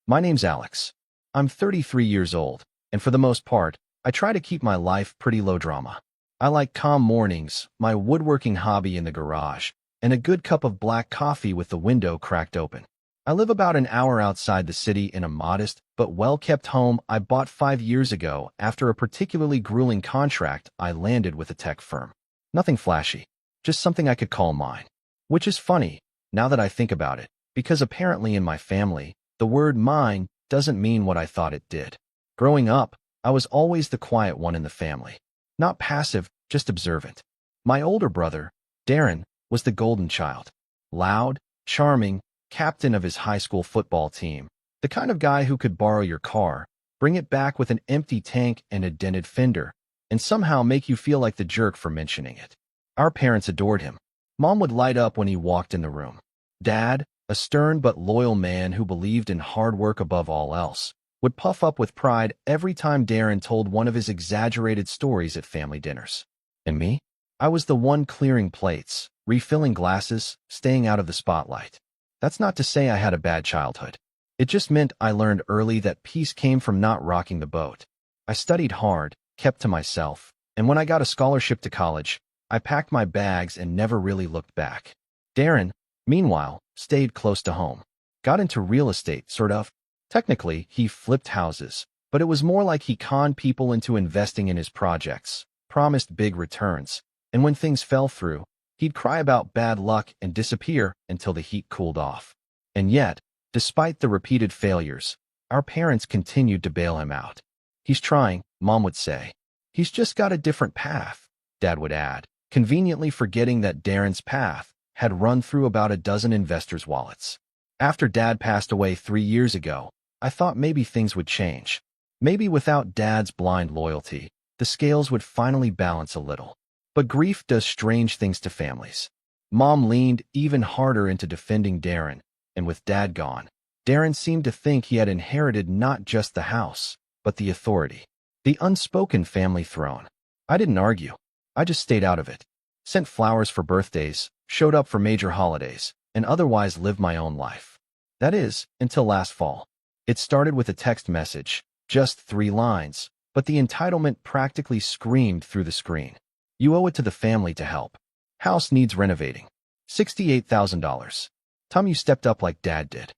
My name's Alex. I'm 33 years old, and for the most part, I try to keep my life pretty low drama. I like calm mornings, my woodworking hobby in the garage, and a good cup of black coffee with the window cracked open. I live about an hour outside the city in a modest but well-kept home I bought 5 years ago after a particularly grueling contract I landed with a tech firm. Nothing flashy, just something I could call mine. Which is funny, now that I think about it, because apparently in my family, the word mine doesn't mean what I thought it did. Growing up, I was always the quiet one in the family. Not passive, just observant. My older brother, Darren, was the golden child. Loud, charming, captain of his high school football team. The kind of guy who could borrow your car, bring it back with an empty tank and a dented fender, and somehow make you feel like the jerk for mentioning it. Our parents adored him. Mom would light up when he walked in the room. Dad, a stern but loyal man who believed in hard work above all else, would puff up with pride every time Darren told one of his exaggerated stories at family dinners. And me? I was the one clearing plates, refilling glasses, staying out of the spotlight. That's not to say I had a bad childhood. It just meant I learned early that peace came from not rocking the boat. I studied hard, kept to myself, and when I got a scholarship to college, I packed my bags and never really looked back. Darren, meanwhile, stayed close to home. Got into real estate, sort of. Technically, he flipped houses, but it was more like he conned people into investing in his projects, promised big returns, and when things fell through, he'd cry about bad luck and disappear until the heat cooled off. And yet, despite the repeated failures, our parents continued to bail him out. He's trying, Mom would say. He's just got a different path, Dad would add, conveniently forgetting that Darren's path had run through about a dozen investors' wallets. After Dad passed away 3 years ago, I thought maybe things would change. Maybe without Dad's blind loyalty, the scales would finally balance a little. But grief does strange things to families. Mom leaned even harder into defending Darren, and with Dad gone, Darren seemed to think he had inherited not just the house, but the authority, the unspoken family throne. I didn't argue. I just stayed out of it, sent flowers for birthdays, showed up for major holidays, and otherwise lived my own life. That is, until last fall. It started with a text message, just 3 lines, but the entitlement practically screamed through the screen. You owe it to the family to help. House needs renovating. $68,000. Tom, you stepped up like Dad did.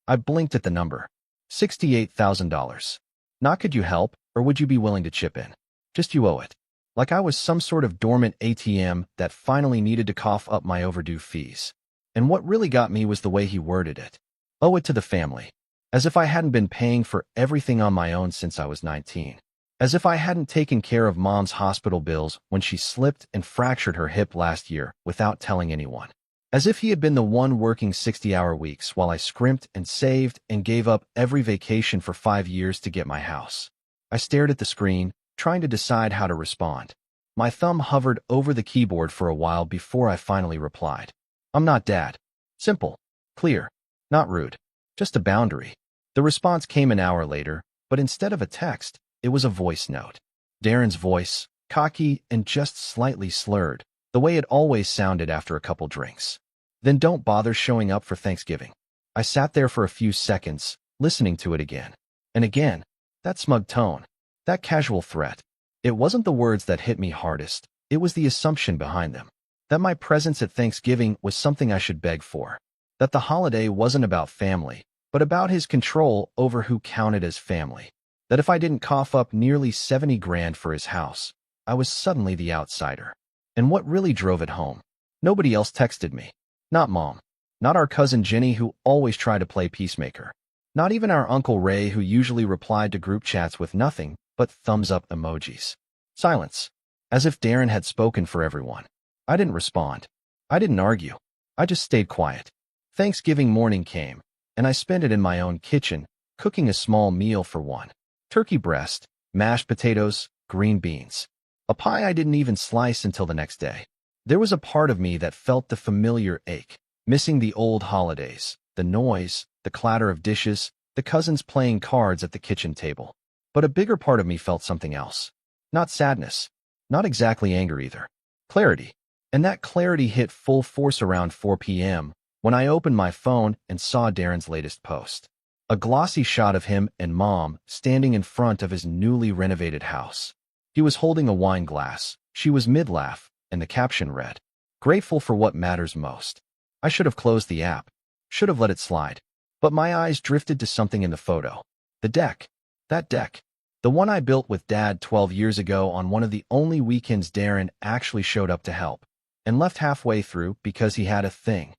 I blinked at the number. $68,000. Not could you help, or would you be willing to chip in? Just you owe it. Like I was some sort of dormant ATM that finally needed to cough up my overdue fees. And what really got me was the way he worded it. Owe it to the family. As if I hadn't been paying for everything on my own since I was 19. As if I hadn't taken care of Mom's hospital bills when she slipped and fractured her hip last year without telling anyone. As if he had been the one working 60-hour weeks while I scrimped and saved and gave up every vacation for 5 years to get my house. I stared at the screen, trying to decide how to respond. My thumb hovered over the keyboard for a while before I finally replied. I'm not Dad. Simple. Clear. Not rude. Just a boundary. The response came an hour later, but instead of a text, it was a voice note. Darren's voice, cocky and just slightly slurred, the way it always sounded after a couple drinks. Then don't bother showing up for Thanksgiving. I sat there for a few seconds, listening to it again. And again, that smug tone, that casual threat. It wasn't the words that hit me hardest, it was the assumption behind them. That my presence at Thanksgiving was something I should beg for. That the holiday wasn't about family, but about his control over who counted as family. That if I didn't cough up nearly 70 grand for his house, I was suddenly the outsider. And what really drove it home? Nobody else texted me. Not Mom. Not our cousin Jenny, who always tried to play peacemaker. Not even our Uncle Ray, who usually replied to group chats with nothing but thumbs-up emojis. Silence. As if Darren had spoken for everyone. I didn't respond. I didn't argue. I just stayed quiet. Thanksgiving morning came, and I spent it in my own kitchen, cooking a small meal for one. Turkey breast, mashed potatoes, green beans. A pie I didn't even slice until the next day. There was a part of me that felt the familiar ache, missing the old holidays, the noise, the clatter of dishes, the cousins playing cards at the kitchen table. But a bigger part of me felt something else. Not sadness. Not exactly anger either. Clarity. And that clarity hit full force around 4 p.m. when I opened my phone and saw Darren's latest post. A glossy shot of him and Mom standing in front of his newly renovated house. He was holding a wine glass. She was mid-laugh, and the caption read, "Grateful for what matters most." I should have closed the app. Should have let it slide. But my eyes drifted to something in the photo. The deck. That deck. The one I built with Dad 12 years ago on one of the only weekends Darren actually showed up to help, and left halfway through because he had a thing.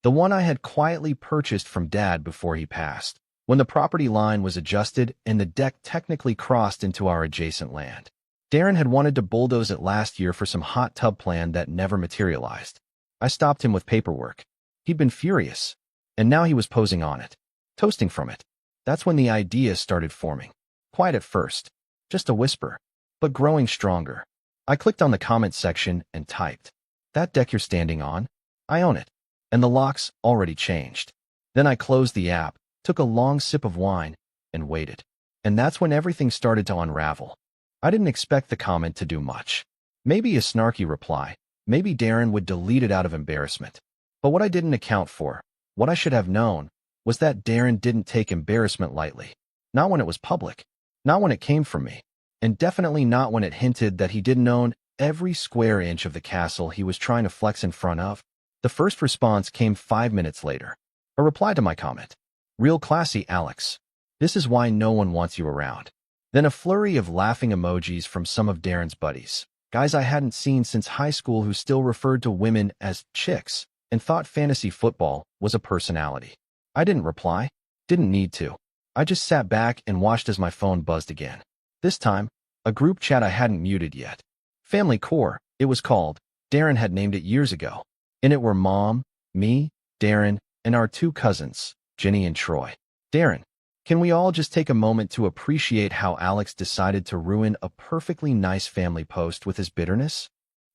The one I had quietly purchased from Dad before he passed, when the property line was adjusted and the deck technically crossed into our adjacent land. Darren had wanted to bulldoze it last year for some hot tub plan that never materialized. I stopped him with paperwork. He'd been furious, and now he was posing on it, toasting from it. That's when the idea started forming. Quiet at first, just a whisper, but growing stronger. I clicked on the comment section and typed, "That deck you're standing on? I own it." And the lock's already changed. Then I closed the app, took a long sip of wine, and waited. And that's when everything started to unravel. I didn't expect the comment to do much. Maybe a snarky reply, maybe Darren would delete it out of embarrassment. But what I didn't account for, what I should have known, was that Darren didn't take embarrassment lightly. Not when it was public. Not when it came from me. And definitely not when it hinted that he didn't own every square inch of the castle he was trying to flex in front of. The first response came 5 minutes later. A reply to my comment. "Real classy, Alex. This is why no one wants you around." Then a flurry of laughing emojis from some of Darren's buddies. Guys I hadn't seen since high school who still referred to women as chicks and thought fantasy football was a personality. I didn't reply. Didn't need to. I just sat back and watched as my phone buzzed again. This time, a group chat I hadn't muted yet. Family Core, it was called. Darren had named it years ago. In it were Mom, me, Darren, and our 2 cousins, Jenny and Troy. "Darren, can we all just take a moment to appreciate how Alex decided to ruin a perfectly nice family post with his bitterness?"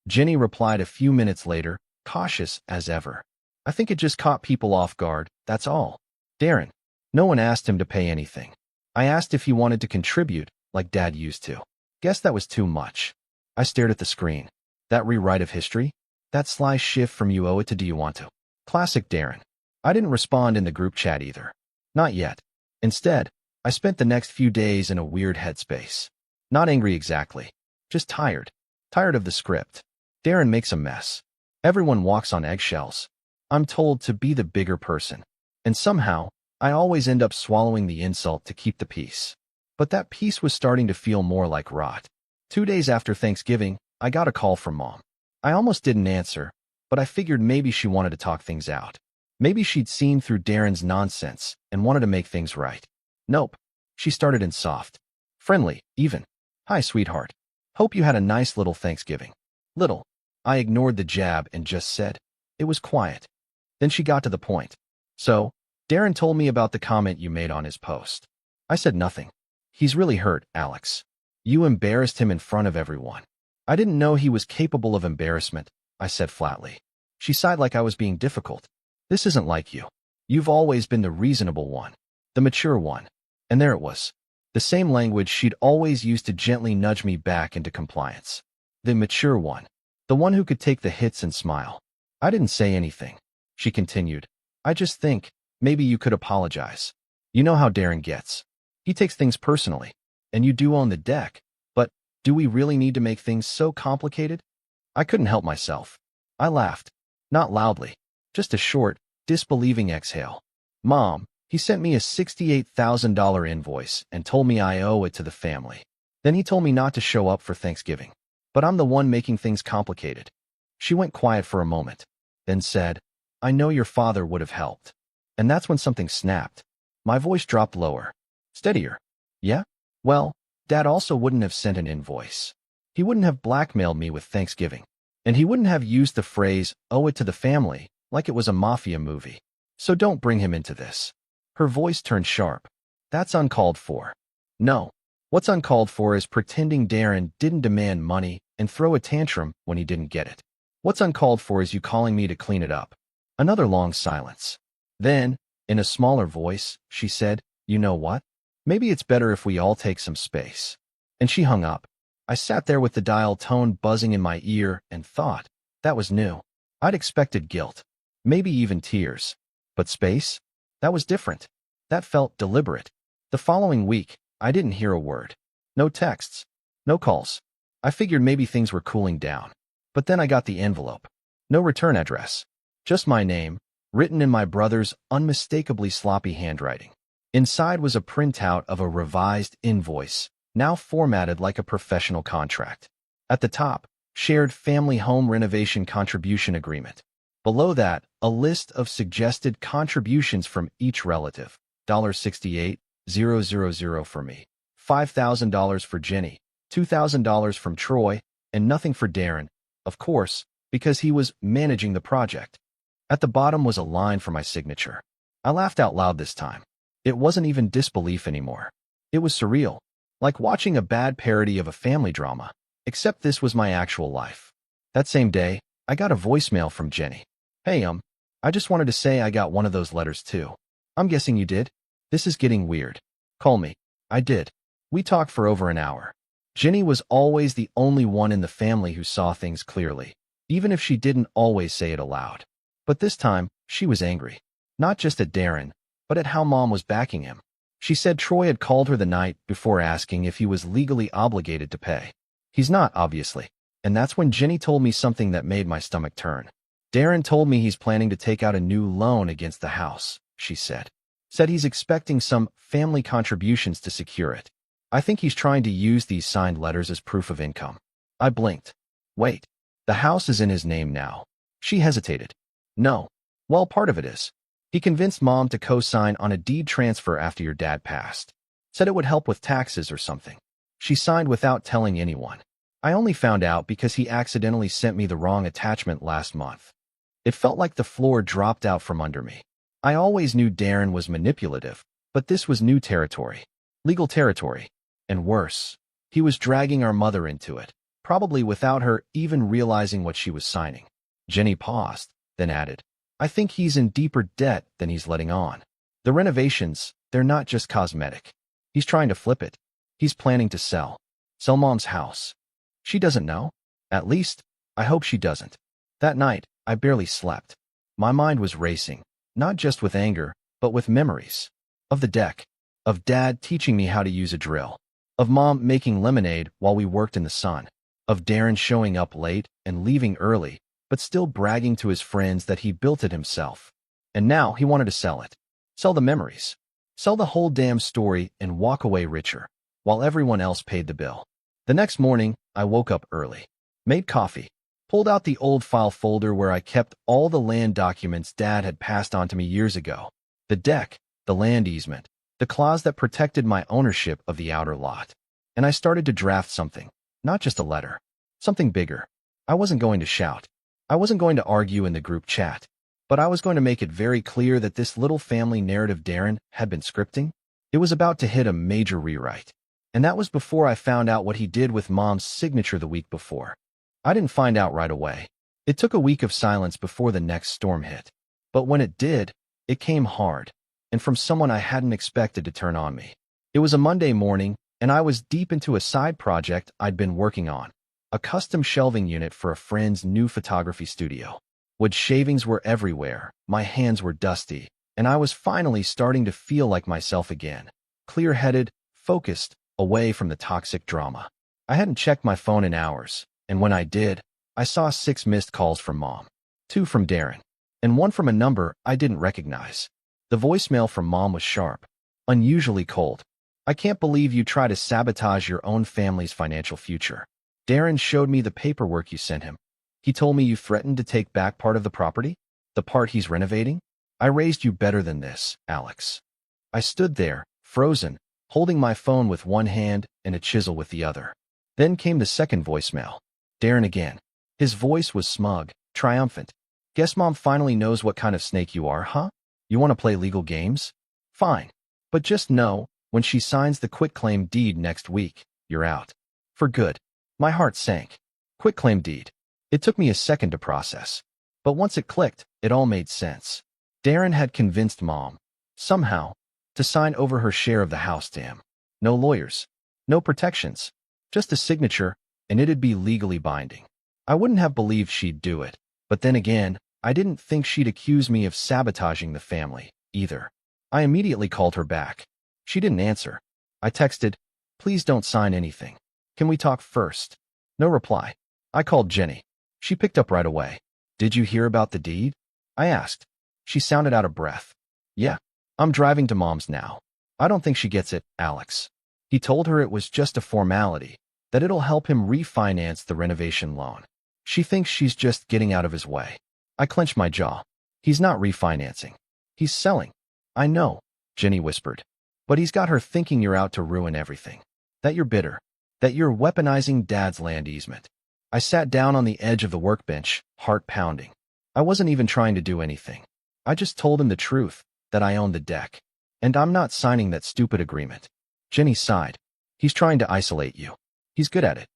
Jenny replied a few minutes later, cautious as ever. "I think it just caught people off guard, that's all." Darren, no one asked him to pay anything. I asked if he wanted to contribute, like Dad used to. Guess that was too much. I stared at the screen. That rewrite of history? That sly shift from "you owe it" to "do you want to?" Classic Darren. I didn't respond in the group chat either. Not yet. Instead, I spent the next few days in a weird headspace. Not angry exactly. Just tired. Tired of the script. Darren makes a mess. Everyone walks on eggshells. I'm told to be the bigger person. And somehow, I always end up swallowing the insult to keep the peace. But that peace was starting to feel more like rot. 2 days after Thanksgiving, I got a call from Mom. I almost didn't answer, but I figured maybe she wanted to talk things out. Maybe she'd seen through Darren's nonsense and wanted to make things right. Nope. She started in soft. Friendly, even. "Hi, sweetheart. Hope you had a nice little Thanksgiving." Little. I ignored the jab and just said, "It was quiet." Then she got to the point. "So, Darren told me about the comment you made on his post." I said nothing. "He's really hurt, Alex. You embarrassed him in front of everyone." "I didn't know he was capable of embarrassment," I said flatly. She sighed like I was being difficult. "This isn't like you. You've always been the reasonable one, the mature one." And there it was. The same language she'd always used to gently nudge me back into compliance. The mature one. The one who could take the hits and smile. I didn't say anything. She continued, "I just think, maybe you could apologize. You know how Darren gets. He takes things personally. And you do own the deck. But, do we really need to make things so complicated?" I couldn't help myself. I laughed. Not loudly. Just a short, disbelieving exhale. "Mom, he sent me a $68,000 invoice and told me I owe it to the family. Then he told me not to show up for Thanksgiving. But I'm the one making things complicated." She went quiet for a moment, then said, "I know your father would have helped." And that's when something snapped. My voice dropped lower. Steadier. "Yeah? Well, Dad also wouldn't have sent an invoice. He wouldn't have blackmailed me with Thanksgiving. And he wouldn't have used the phrase, 'owe it to the family,' like it was a mafia movie. So don't bring him into this." Her voice turned sharp. "That's uncalled for." "No. What's uncalled for is pretending Darren didn't demand money and throw a tantrum when he didn't get it. What's uncalled for is you calling me to clean it up." Another long silence. Then, in a smaller voice, she said, "You know what? Maybe it's better if we all take some space." And she hung up. I sat there with the dial tone buzzing in my ear and thought, that was new. I'd expected guilt. Maybe even tears. But space? That was different. That felt deliberate. The following week, I didn't hear a word. No texts. No calls. I figured maybe things were cooling down. But then I got the envelope. No return address. Just my name, written in my brother's unmistakably sloppy handwriting. Inside was a printout of a revised invoice, now formatted like a professional contract. At the top, shared family home renovation contribution agreement. Below that, a list of suggested contributions from each relative. $68,000 for me, $5,000 for Jenny, $2,000 from Troy, and nothing for Darren, of course, because he was managing the project. At the bottom was a line for my signature. I laughed out loud this time. It wasn't even disbelief anymore. It was surreal, like watching a bad parody of a family drama, except this was my actual life. That same day, I got a voicemail from Jenny. Hey, I just wanted to say I got one of those letters too. I'm guessing you did? This is getting weird. Call me. I did. We talked for over an hour. Jenny was always the only one in the family who saw things clearly, even if she didn't always say it aloud. But this time, she was angry. Not just at Darren, but at how Mom was backing him. She said Troy had called her the night before asking if he was legally obligated to pay. He's not, obviously. And that's when Jenny told me something that made my stomach turn. Darren told me he's planning to take out a new loan against the house, she said. Said he's expecting some family contributions to secure it. I think he's trying to use these signed letters as proof of income. I blinked. Wait, the house is in his name now. She hesitated. No. Well, part of it is. He convinced Mom to co-sign on a deed transfer after your dad passed. Said it would help with taxes or something. She signed without telling anyone. I only found out because he accidentally sent me the wrong attachment last month. It felt like the floor dropped out from under me. I always knew Darren was manipulative, but this was new territory. Legal territory. And worse, he was dragging our mother into it, probably without her even realizing what she was signing. Jenny paused, then added, I think he's in deeper debt than he's letting on. The renovations, they're not just cosmetic. He's trying to flip it. He's planning to sell. Sell Mom's house. She doesn't know. At least, I hope she doesn't. That night, I barely slept. My mind was racing, not just with anger, but with memories. Of the deck. Of Dad teaching me how to use a drill. Of Mom making lemonade while we worked in the sun. Of Darren showing up late and leaving early, but still bragging to his friends that he built it himself. And now he wanted to sell it. Sell the memories. Sell the whole damn story and walk away richer, while everyone else paid the bill. The next morning, I woke up early. Made coffee. Pulled out the old file folder where I kept all the land documents Dad had passed on to me years ago. The deck, the land easement, the clause that protected my ownership of the outer lot. And I started to draft something, not just a letter. Something bigger. I wasn't going to shout. I wasn't going to argue in the group chat. But I was going to make it very clear that this little family narrative Darren had been scripting, it was about to hit a major rewrite. And that was before I found out what he did with Mom's signature the week before. I didn't find out right away. It took a week of silence before the next storm hit. But when it did, it came hard, and from someone I hadn't expected to turn on me. It was a Monday morning, and I was deep into a side project I'd been working on. A custom shelving unit for a friend's new photography studio. Wood shavings were everywhere, my hands were dusty, and I was finally starting to feel like myself again. Clear-headed, focused, away from the toxic drama. I hadn't checked my phone in hours, and when I did, I saw 6 missed calls from Mom. 2 from Darren, and 1 from a number I didn't recognize. The voicemail from Mom was sharp, unusually cold. I can't believe you try to sabotage your own family's financial future. Darren showed me the paperwork you sent him. He told me you threatened to take back part of the property? The part he's renovating? I raised you better than this, Alex. I stood there, frozen, holding my phone with one hand and a chisel with the other. Then came the second voicemail. Darren again. His voice was smug, triumphant. Guess Mom finally knows what kind of snake you are, huh? You want to play legal games? Fine. But just know, when she signs the quitclaim deed next week, you're out. For good. My heart sank. Quitclaim deed. It took me a second to process. But once it clicked, it all made sense. Darren had convinced Mom, somehow, to sign over her share of the house to him. No lawyers. No protections. Just a signature, and it'd be legally binding. I wouldn't have believed she'd do it, but then again, I didn't think she'd accuse me of sabotaging the family, either. I immediately called her back. She didn't answer. I texted, "Please don't sign anything. Can we talk first?" No reply. I called Jenny. She picked up right away. "Did you hear about the deed?" I asked. She sounded out of breath. "Yeah. I'm driving to Mom's now." "I don't think she gets it, Alex." He told her it was just a formality, that it'll help him refinance the renovation loan. She thinks she's just getting out of his way. I clenched my jaw. "He's not refinancing. He's selling." "I know," Jenny whispered. "But he's got her thinking you're out to ruin everything. That you're bitter. That you're weaponizing Dad's land easement." I sat down on the edge of the workbench, heart pounding. I wasn't even trying to do anything. I just told him the truth, that I owned the deck. "And I'm not signing that stupid agreement." Jenny sighed. "He's trying to isolate you. He's good at it."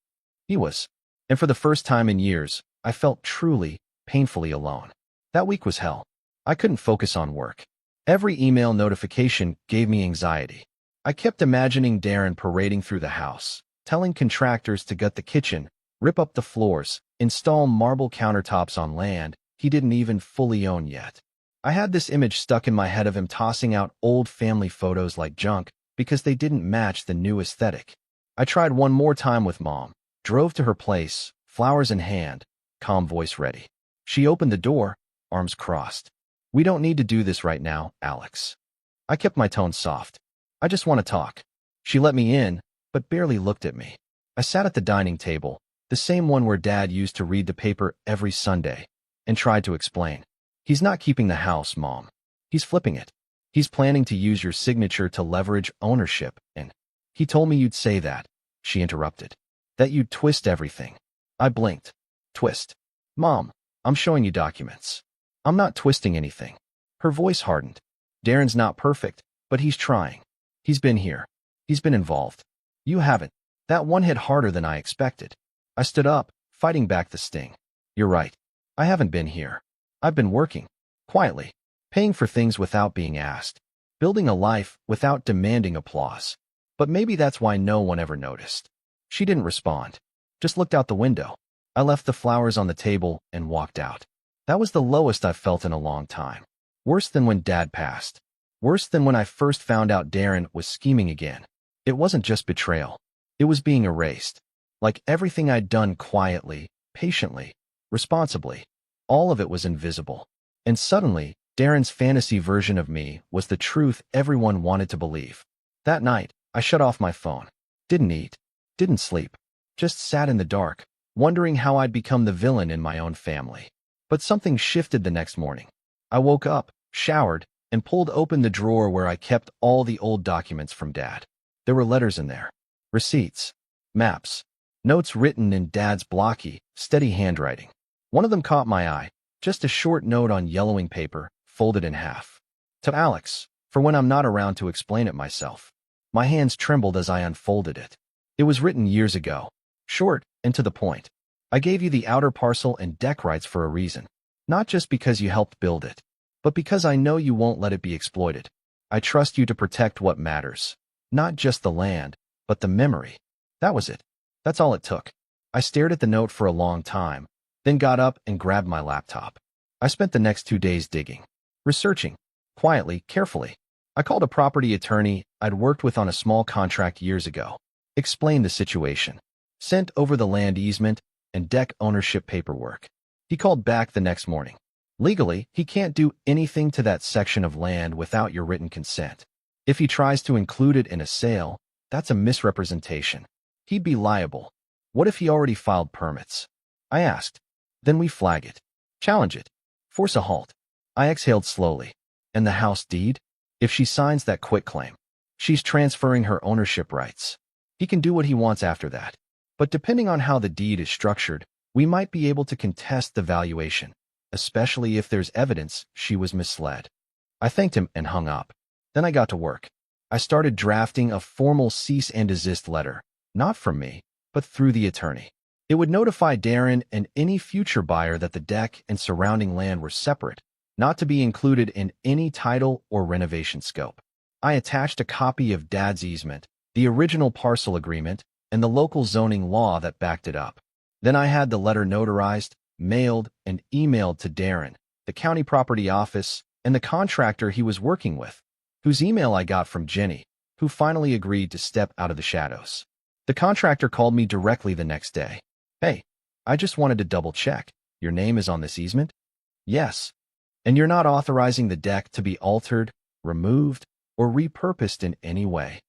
He was. And for the first time in years, I felt truly, painfully alone. That week was hell. I couldn't focus on work. Every email notification gave me anxiety. I kept imagining Darren parading through the house, telling contractors to gut the kitchen, rip up the floors, install marble countertops on land he didn't even fully own yet. I had this image stuck in my head of him tossing out old family photos like junk because they didn't match the new aesthetic. I tried one more time with Mom, drove to her place, flowers in hand, calm voice ready. She opened the door, arms crossed. "We don't need to do this right now, Alex." I kept my tone soft. "I just want to talk." She let me in, but barely looked at me. I sat at the dining table, the same one where Dad used to read the paper every Sunday, and tried to explain. "He's not keeping the house, Mom. He's flipping it. He's planning to use your signature to leverage ownership, and—" "He told me you'd say that," she interrupted. "That you'd twist everything." I blinked. "Twist? Mom, I'm showing you documents. I'm not twisting anything." Her voice hardened. "Darren's not perfect, but he's trying. He's been here. He's been involved. You haven't." That one hit harder than I expected. I stood up, fighting back the sting. "You're right. I haven't been here. I've been working. Quietly. Paying for things without being asked. Building a life without demanding applause. But maybe that's why no one ever noticed." She didn't respond. Just looked out the window. I left the flowers on the table and walked out. That was the lowest I've felt in a long time. Worse than when Dad passed. Worse than when I first found out Darren was scheming again. It wasn't just betrayal. It was being erased. Like everything I'd done quietly, patiently, responsibly. All of it was invisible. And suddenly, Darren's fantasy version of me was the truth everyone wanted to believe. That night, I shut off my phone. Didn't eat. Didn't sleep. Just sat in the dark, wondering how I'd become the villain in my own family. But something shifted the next morning. I woke up, showered, and pulled open the drawer where I kept all the old documents from Dad. There were letters in there. Receipts. Maps. Notes written in Dad's blocky, steady handwriting. One of them caught my eye. Just a short note on yellowing paper, folded in half. "To Alex, for when I'm not around to explain it myself." My hands trembled as I unfolded it. It was written years ago. Short and to the point. "I gave you the outer parcel and deck rights for a reason. Not just because you helped build it, but because I know you won't let it be exploited. I trust you to protect what matters. Not just the land, but the memory." That was it. That's all it took. I stared at the note for a long time, then got up and grabbed my laptop. I spent the next 2 days digging. Researching. Quietly, carefully. I called a property attorney I'd worked with on a small contract years ago. Explained the situation. Sent over the land easement and deck ownership paperwork. He called back the next morning. "Legally, he can't do anything to that section of land without your written consent. If he tries to include it in a sale, that's a misrepresentation. He'd be liable." "What if he already filed permits?" I asked. "Then we flag it. Challenge it. Force a halt." I exhaled slowly. "And the house deed? If she signs that quitclaim, she's transferring her ownership rights. He can do what he wants after that. But depending on how the deed is structured, we might be able to contest the valuation, especially if there's evidence she was misled." I thanked him and hung up. Then I got to work. I started drafting a formal cease and desist letter, not from me, but through the attorney. It would notify Darren and any future buyer that the deck and surrounding land were separate, not to be included in any title or renovation scope. I attached a copy of Dad's easement, the original parcel agreement, and the local zoning law that backed it up. Then I had the letter notarized, mailed, and emailed to Darren, the county property office, and the contractor he was working with. whose email I got from Jenny, who finally agreed to step out of the shadows. The contractor called me directly the next day. Hey, I just wanted to double check. Your name is on this easement? Yes. And you're not authorizing the deck to be altered, removed, or repurposed in any way?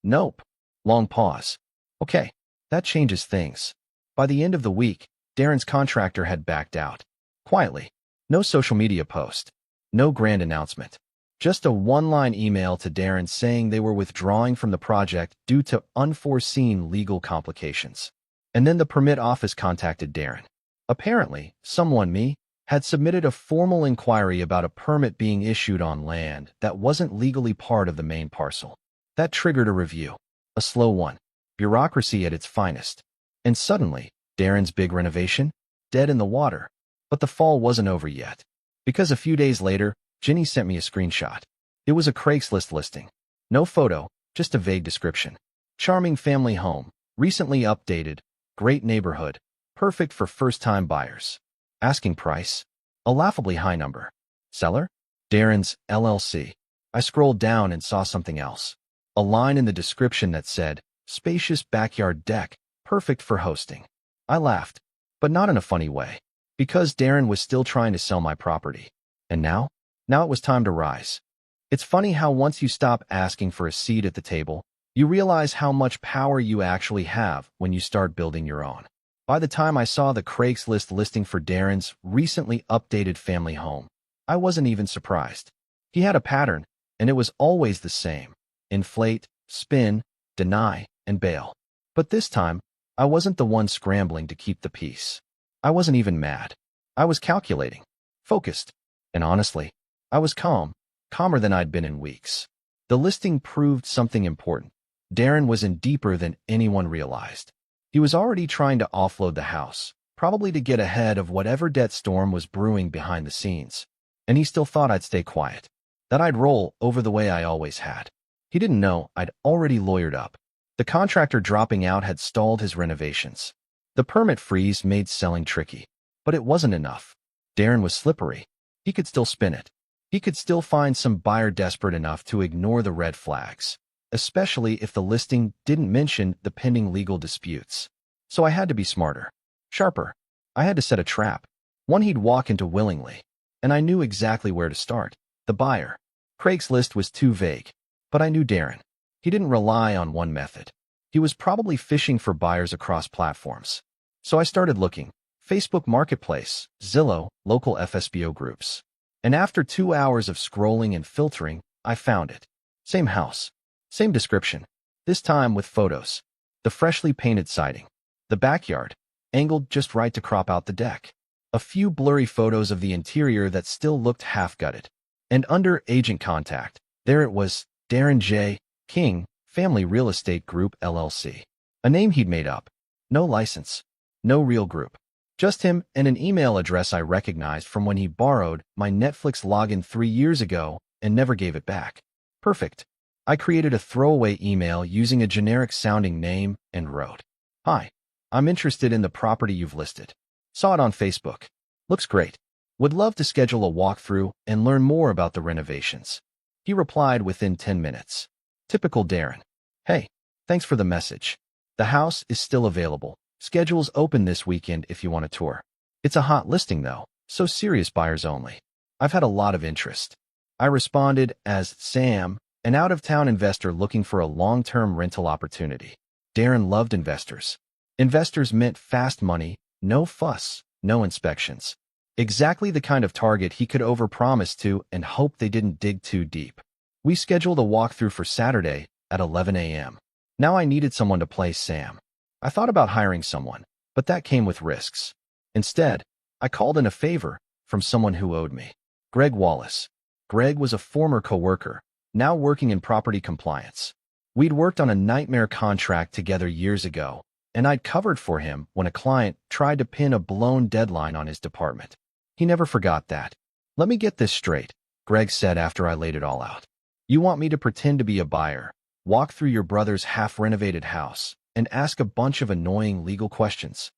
Nope. Long pause. Okay, that changes things. By the end of the week, Darren's contractor had backed out. Quietly. No social media post. No grand announcement. Just a one-line email to Darren saying they were withdrawing from the project due to unforeseen legal complications. And then the permit office contacted Darren. Apparently, someone had submitted a formal inquiry about a permit being issued on land that wasn't legally part of the main parcel. That triggered a review. A slow one. Bureaucracy at its finest. And suddenly, Darren's big renovation? Dead in the water. But the fall wasn't over yet. Because a few days later, Jenny sent me a screenshot. It was a Craigslist listing. No photo, just a vague description. Charming family home, recently updated, great neighborhood, perfect for first-time buyers. Asking price? A laughably high number. Seller? Darren's LLC. I scrolled down and saw something else. A line in the description that said, spacious backyard deck, perfect for hosting. I laughed, but not in a funny way, because Darren was still trying to sell my property. And now? Now it was time to rise. It's funny how once you stop asking for a seat at the table, you realize how much power you actually have when you start building your own. By the time I saw the Craigslist listing for Darren's recently updated family home, I wasn't even surprised. He had a pattern, and it was always the same. Inflate, spin, deny, and bail. But this time, I wasn't the one scrambling to keep the peace. I wasn't even mad. I was calculating, focused, and honestly, I was calmer than I'd been in weeks. The listing proved something important. Darren was in deeper than anyone realized. He was already trying to offload the house, probably to get ahead of whatever debt storm was brewing behind the scenes. And he still thought I'd stay quiet, that I'd roll over the way I always had. He didn't know I'd already lawyered up. The contractor dropping out had stalled his renovations. The permit freeze made selling tricky. But it wasn't enough. Darren was slippery. He could still spin it. He could still find some buyer desperate enough to ignore the red flags, especially if the listing didn't mention the pending legal disputes. So I had to be smarter, sharper. I had to set a trap, one he'd walk into willingly. And I knew exactly where to start. The buyer. Craigslist was too vague. But I knew Darren. He didn't rely on one method. He was probably fishing for buyers across platforms. So I started looking. Facebook Marketplace, Zillow, local FSBO groups. And after 2 hours of scrolling and filtering, I found it. Same house. Same description. This time with photos. The freshly painted siding. The backyard, angled just right to crop out the deck. A few blurry photos of the interior that still looked half-gutted. And under agent contact, there it was, Darren J. King, Family Real Estate Group, LLC. A name he'd made up. No license. No real group. Just him and an email address I recognized from when he borrowed my Netflix login 3 years ago and never gave it back. Perfect. I created a throwaway email using a generic-sounding name and wrote, "Hi, I'm interested in the property you've listed. Saw it on Facebook. Looks great. Would love to schedule a walkthrough and learn more about the renovations." He replied within 10 minutes. Typical Darren. "Hey, thanks for the message. The house is still available. Schedule's open this weekend if you want a tour. It's a hot listing though, so serious buyers only. I've had a lot of interest." I responded as Sam, an out-of-town investor looking for a long-term rental opportunity. Darren loved investors. Investors meant fast money, no fuss, no inspections. Exactly the kind of target he could overpromise to and hope they didn't dig too deep. We scheduled a walkthrough for Saturday at 11 a.m. Now I needed someone to play Sam. I thought about hiring someone, but that came with risks. Instead, I called in a favor from someone who owed me. Greg Wallace. Greg was a former coworker, now working in property compliance. We'd worked on a nightmare contract together years ago, and I'd covered for him when a client tried to pin a blown deadline on his department. He never forgot that. "Let me get this straight," Greg said after I laid it all out. "You want me to pretend to be a buyer, walk through your brother's half-renovated house, and ask a bunch of annoying legal questions?"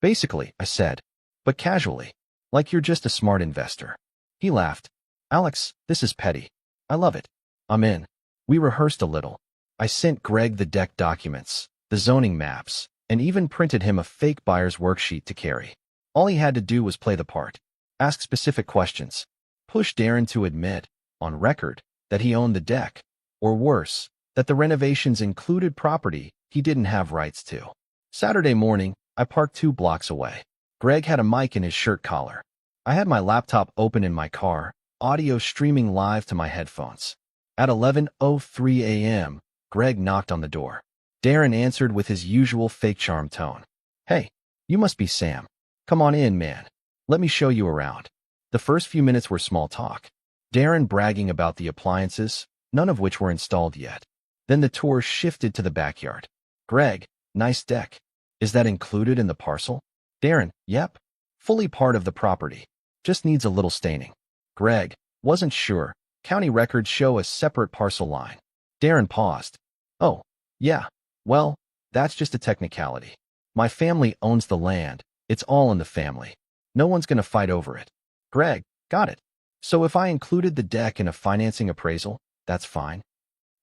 "Basically," I said, but casually, like you're just a smart investor. He laughed. "Alex, this is petty. I love it. I'm in. We rehearsed a little. I sent Greg the deck documents, the zoning maps, and even printed him a fake buyer's worksheet to carry. All he had to do was play the part, ask specific questions, push Darren to admit, on record, that he owned the deck, or worse, that the renovations included property he didn't have rights to. Saturday morning, I parked 2 blocks away. Greg had a mic in his shirt collar. I had my laptop open in my car, audio streaming live to my headphones. At 11:03 a.m., Greg knocked on the door. Darren answered with his usual fake charm tone. "Hey, you must be Sam. Come on in, man. Let me show you around." The first few minutes were small talk. Darren bragging about the appliances, none of which were installed yet. Then the tour shifted to the backyard. "Greg, nice deck. Is that included in the parcel?" Darren, "Yep. Fully part of the property. Just needs a little staining." Greg, "Wasn't sure. County records show a separate parcel line." Darren paused. "Oh, yeah. Well, that's just a technicality. My family owns the land. It's all in the family. No one's going to fight over it." Greg, "Got it. So if I included the deck in a financing appraisal, that's fine?"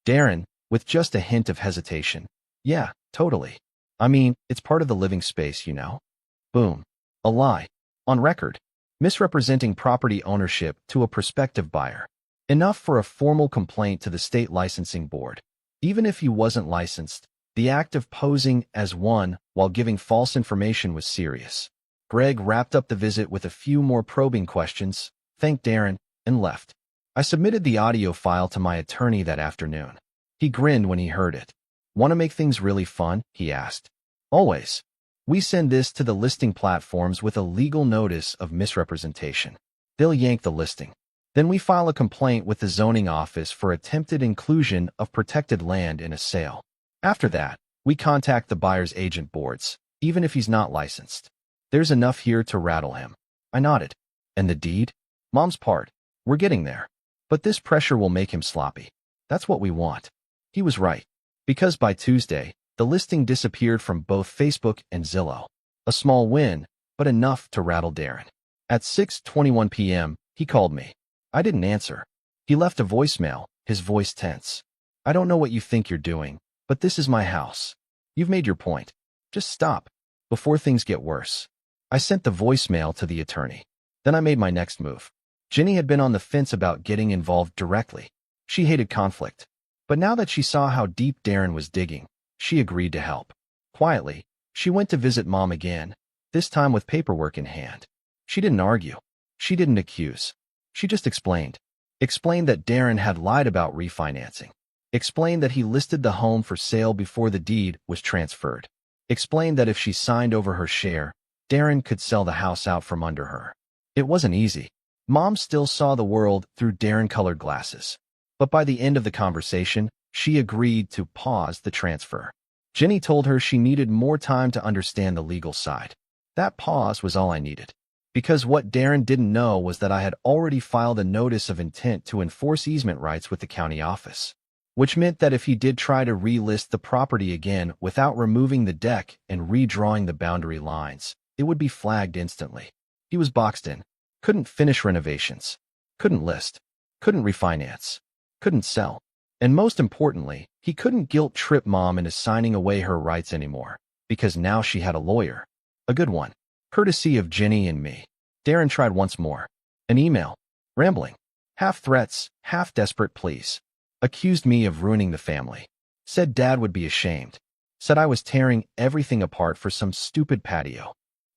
Darren, with just a hint of hesitation, "Yeah, totally. I mean, it's part of the living space, you know." Boom. A lie. On record. Misrepresenting property ownership to a prospective buyer. Enough for a formal complaint to the state licensing board. Even if he wasn't licensed, the act of posing as one while giving false information was serious. Greg wrapped up the visit with a few more probing questions, thanked Darren, and left. I submitted the audio file to my attorney that afternoon. He grinned when he heard it. "Want to make things really fun?" he asked. "Always. We send this to the listing platforms with a legal notice of misrepresentation. They'll yank the listing. Then we file a complaint with the zoning office for attempted inclusion of protected land in a sale. After that, we contact the buyer's agent boards, even if he's not licensed. There's enough here to rattle him." I nodded. "And the deed?" "Mom's part. We're getting there. But this pressure will make him sloppy. That's what we want." He was right. Because by Tuesday, the listing disappeared from both Facebook and Zillow. A small win, but enough to rattle Darren. At 6:21 p.m., he called me. I didn't answer. He left a voicemail, his voice tense. "I don't know what you think you're doing, but this is my house. You've made your point. Just stop, before things get worse." I sent the voicemail to the attorney. Then I made my next move. Jenny had been on the fence about getting involved directly. She hated conflict. But now that she saw how deep Darren was digging, she agreed to help. Quietly, she went to visit Mom again, this time with paperwork in hand. She didn't argue. She didn't accuse. She just explained. Explained that Darren had lied about refinancing. Explained that he listed the home for sale before the deed was transferred. Explained that if she signed over her share, Darren could sell the house out from under her. It wasn't easy. Mom still saw the world through Darren-colored glasses. But by the end of the conversation, she agreed to pause the transfer. Jenny told her she needed more time to understand the legal side. That pause was all I needed. Because what Darren didn't know was that I had already filed a notice of intent to enforce easement rights with the county office. Which meant that if he did try to relist the property again without removing the deck and redrawing the boundary lines, it would be flagged instantly. He was boxed in. Couldn't finish renovations. Couldn't list. Couldn't refinance. Couldn't sell. And most importantly, he couldn't guilt-trip Mom into signing away her rights anymore, because now she had a lawyer. A good one. Courtesy of Jenny and me. Darren tried once more. An email. Rambling. Half threats, half desperate pleas. Accused me of ruining the family. Said Dad would be ashamed. Said I was tearing everything apart for some stupid patio.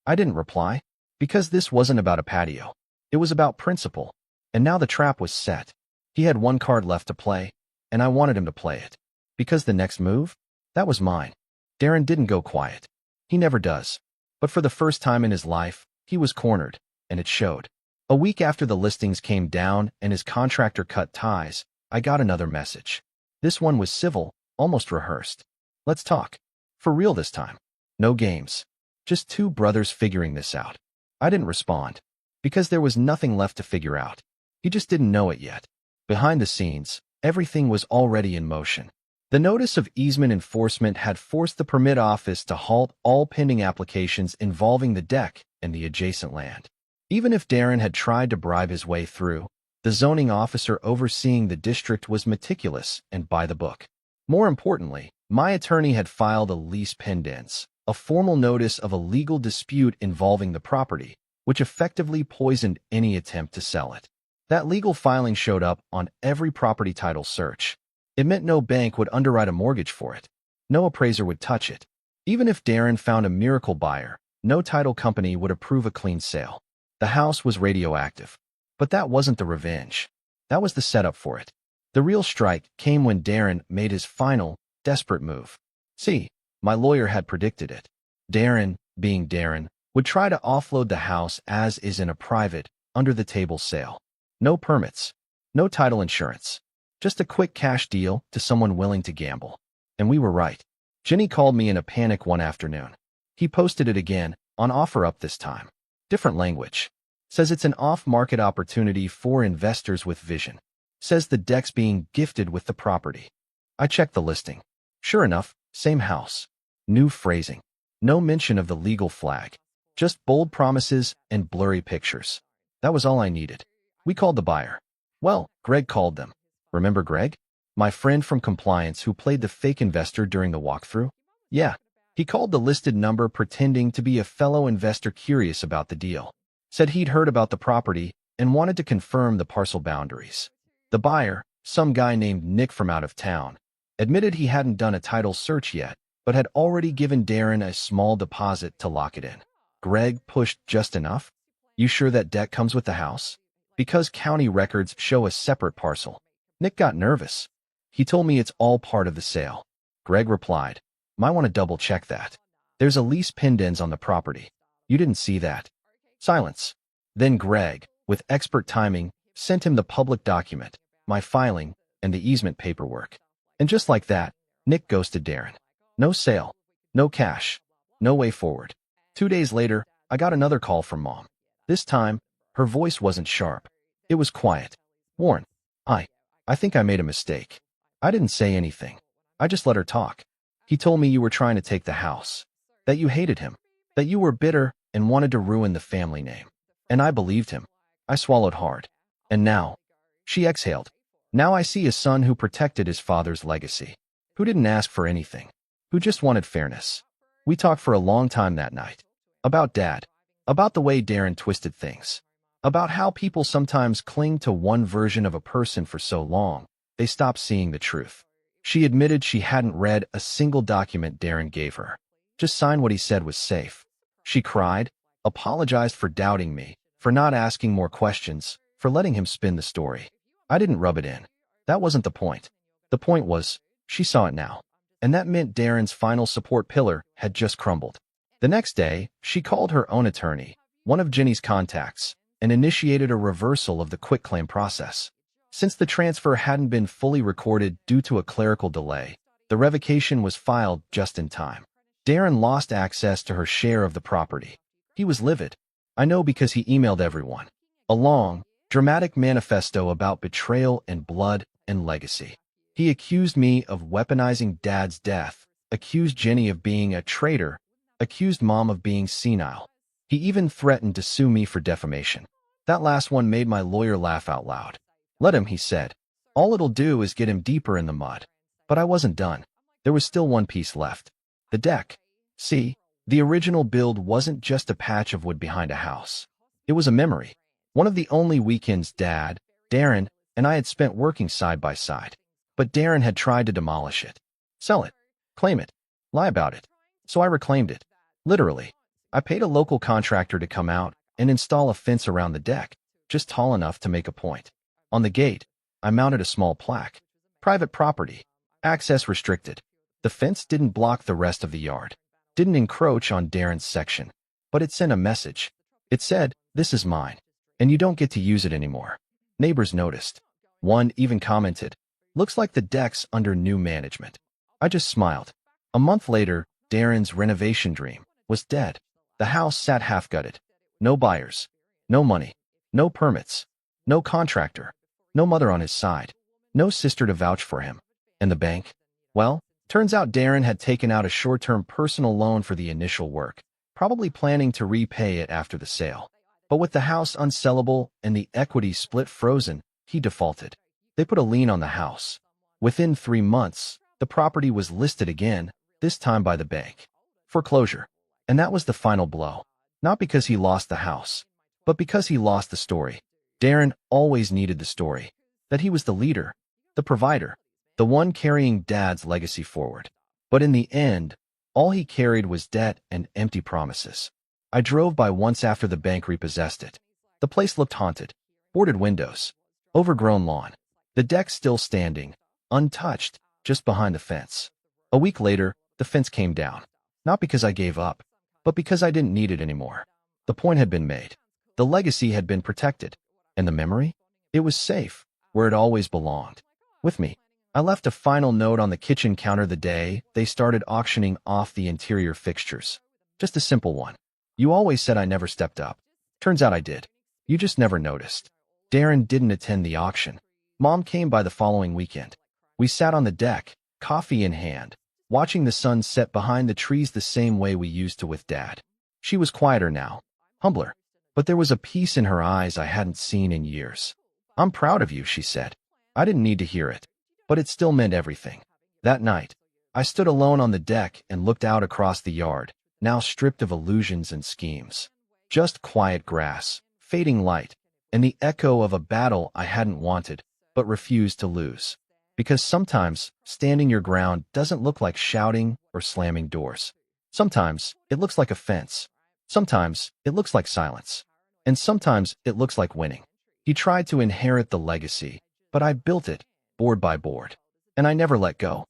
I didn't reply, because this wasn't about a patio. It was about principle. And now the trap was set. He had one card left to play, and I wanted him to play it. Because the next move? That was mine. Darren didn't go quiet. He never does. But for the first time in his life, he was cornered, and it showed. A week after the listings came down and his contractor cut ties, I got another message. This one was civil, almost rehearsed. "Let's talk. For real this time. No games. Just two brothers figuring this out." I didn't respond, because there was nothing left to figure out. He just didn't know it yet. Behind the scenes, everything was already in motion. The notice of easement enforcement had forced the permit office to halt all pending applications involving the deck and the adjacent land. Even if Darren had tried to bribe his way through, The zoning officer overseeing the district was meticulous and by the book. More importantly, my attorney had filed a lease pendens, a formal notice of a legal dispute involving the property, which effectively poisoned any attempt to sell it. That legal filing showed up on every property title search. It meant no bank would underwrite a mortgage for it. No appraiser would touch it. Even if Darren found a miracle buyer, no title company would approve a clean sale. The house was radioactive. But that wasn't the revenge. That was the setup for it. The real strike came when Darren made his final, desperate move. See, my lawyer had predicted it. Darren, being Darren, would try to offload the house as is in a private, under-the-table sale. No permits. No title insurance. Just a quick cash deal to someone willing to gamble. And we were right. Jenny called me in a panic one afternoon. He posted it again, on OfferUp this time. Different language. Says it's an off-market opportunity for investors with vision. Says the deck's being gifted with the property. I checked the listing. Sure enough, same house. New phrasing. No mention of the legal flag. Just bold promises and blurry pictures. That was all I needed. We called the buyer. Well, Greg called them. Remember Greg? My friend from compliance who played the fake investor during the walkthrough? Yeah. He called the listed number pretending to be a fellow investor curious about the deal. Said he'd heard about the property and wanted to confirm the parcel boundaries. The buyer, some guy named Nick from out of town, admitted he hadn't done a title search yet, but had already given Darren a small deposit to lock it in. Greg pushed just enough. You sure that deck comes with the house? Because county records show a separate parcel. Nick got nervous. He told me it's all part of the sale. Greg replied, might want to double check that. There's a lease pendens on the property. You didn't see that. Silence. Then Greg, with expert timing, sent him the public document, my filing, and the easement paperwork. And just like that, Nick ghosted Darren. No sale. No cash. No way forward. 2 days later, I got another call from Mom. This time, her voice wasn't sharp. It was quiet. Warren, I think I made a mistake. I didn't say anything. I just let her talk. He told me you were trying to take the house. That you hated him. That you were bitter and wanted to ruin the family name. And I believed him. I swallowed hard. And now, she exhaled. Now I see a son who protected his father's legacy. Who didn't ask for anything. Who just wanted fairness. We talked for a long time that night. About Dad. About the way Darren twisted things. About how people sometimes cling to one version of a person for so long, they stop seeing the truth. She admitted she hadn't read a single document Darren gave her. Just signed what he said was safe. She cried, apologized for doubting me, for not asking more questions, for letting him spin the story. I didn't rub it in. That wasn't the point. The point was, she saw it now. And that meant Darren's final support pillar had just crumbled. The next day, she called her own attorney, one of Jenny's contacts, and initiated a reversal of the quitclaim process. Since the transfer hadn't been fully recorded due to a clerical delay, the revocation was filed just in time. Darren lost access to her share of the property. He was livid. I know because he emailed everyone. A long, dramatic manifesto about betrayal and blood and legacy. He accused me of weaponizing Dad's death, accused Jenny of being a traitor, accused Mom of being senile. He even threatened to sue me for defamation. That last one made my lawyer laugh out loud. Let him, he said. All it'll do is get him deeper in the mud. But I wasn't done. There was still one piece left. The deck. See, the original build wasn't just a patch of wood behind a house. It was a memory. One of the only weekends Dad, Darren, and I had spent working side by side. But Darren had tried to demolish it. Sell it. Claim it. Lie about it. So I reclaimed it. Literally. I paid a local contractor to come out and install a fence around the deck, just tall enough to make a point. On the gate, I mounted a small plaque. Private property. Access restricted. The fence didn't block the rest of the yard. Didn't encroach on Darren's section. But it sent a message. It said, this is mine. And you don't get to use it anymore. Neighbors noticed. One even commented, looks like the deck's under new management. I just smiled. A month later, Darren's renovation dream was dead. The house sat half-gutted. No buyers. No money. No permits. No contractor. No mother on his side. No sister to vouch for him. And the bank? Well, turns out Darren had taken out a short-term personal loan for the initial work, probably planning to repay it after the sale. But with the house unsellable and the equity split frozen, he defaulted. They put a lien on the house. Within 3 months, the property was listed again, this time by the bank. Foreclosure. And that was the final blow. Not because he lost the house, but because he lost the story. Darren always needed the story. That he was the leader, the provider, the one carrying Dad's legacy forward. But in the end, all he carried was debt and empty promises. I drove by once after the bank repossessed it. The place looked haunted. Boarded windows. Overgrown lawn. The deck still standing, untouched, just behind the fence. A week later, the fence came down. Not because I gave up, but because I didn't need it anymore. The point had been made. The legacy had been protected. And the memory? It was safe, where it always belonged. With me. I left a final note on the kitchen counter the day they started auctioning off the interior fixtures. Just a simple one. You always said I never stepped up. Turns out I did. You just never noticed. Darren didn't attend the auction. Mom came by the following weekend. We sat on the deck, coffee in hand, watching the sun set behind the trees the same way we used to with Dad. She was quieter now, humbler, but there was a peace in her eyes I hadn't seen in years. I'm proud of you, she said. I didn't need to hear it, but it still meant everything. That night, I stood alone on the deck and looked out across the yard, now stripped of illusions and schemes. Just quiet grass, fading light, and the echo of a battle I hadn't wanted, but refused to lose. Because sometimes, standing your ground doesn't look like shouting or slamming doors. Sometimes, it looks like a fence. Sometimes, it looks like silence. And sometimes, it looks like winning. He tried to inherit the legacy, but I built it, board by board. And I never let go.